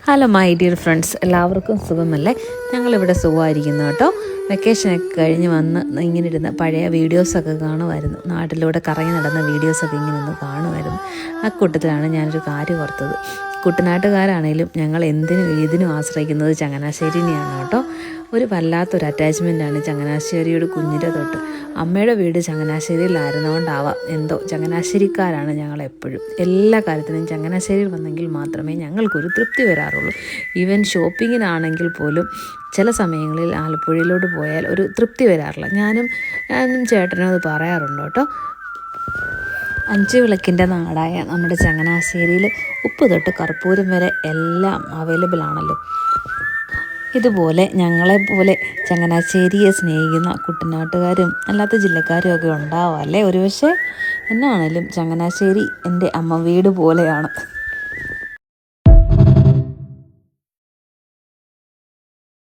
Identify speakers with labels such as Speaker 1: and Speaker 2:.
Speaker 1: Hello my dear friends, എല്ലാവർക്കും സുഖമല്ലേ? ഞങ്ങളിവിടെ സുഖമായിരിക്കുന്നു കേട്ടോ. വെക്കേഷനൊക്കെ കഴിഞ്ഞ് വന്ന് ഇങ്ങനെ ഇരുന്ന് പഴയ വീഡിയോസൊക്കെ കാണുമായിരുന്നു. നാട്ടിലൂടെ കറങ്ങി നടന്ന വീഡിയോസൊക്കെ ഇങ്ങനെ ഒന്ന് കാണുമായിരുന്നു. ആ കൂട്ടത്തിലാണ് ഞാനൊരു കാര്യം ഓർത്തത്. കുട്ടനാട്ടുകാരാണേലും ഞങ്ങൾ എന്തിനും ഏതിനും ആശ്രയിക്കുന്നത് ചങ്ങനാശ്ശേരിനെയാണ് കേട്ടോ. ഒരു വല്ലാത്തൊരു അറ്റാച്ച്മെൻറ്റാണ് ചങ്ങനാശ്ശേരിയോട് കുഞ്ഞിൻ്റെ തൊട്ട്. അമ്മയുടെ വീട് ചങ്ങനാശ്ശേരിയിലായിരുന്നുകൊണ്ടാവാം എന്തോ ചങ്ങനാശ്ശേരിക്കാരാണ് ഞങ്ങളെപ്പോഴും. എല്ലാ കാര്യത്തിനും ചങ്ങനാശ്ശേരിയിൽ വന്നെങ്കിൽ മാത്രമേ ഞങ്ങൾക്കൊരു തൃപ്തി വരാറുള്ളൂ. ഈവൻ ഷോപ്പിങ്ങിനാണെങ്കിൽ പോലും ചില സമയങ്ങളിൽ ആലപ്പുഴയിലോട്ട് പോയാൽ ഒരു തൃപ്തി വരാറില്ല. ഞാനും ചേട്ടനും അത് പറയാറുണ്ട് കേട്ടോ. 5 വിളക്കിൻ്റെ നാടായ നമ്മുടെ ചങ്ങനാശ്ശേരിയിൽ ഉപ്പ് തൊട്ട് കർപ്പൂരം വരെ എല്ലാം അവൈലബിൾ ആണല്ലോ. ഇതുപോലെ ഞങ്ങളെപ്പോലെ ചങ്ങനാശ്ശേരിയെ സ്നേഹിക്കുന്ന കുട്ടനാട്ടുകാരും അല്ലാത്ത ജില്ലക്കാരും ഒക്കെ ഉണ്ടാവും അല്ലേ? ഒരു പക്ഷേ എന്നാണേലും ചങ്ങനാശ്ശേരി എൻ്റെ അമ്മ വീട് പോലെയാണ്.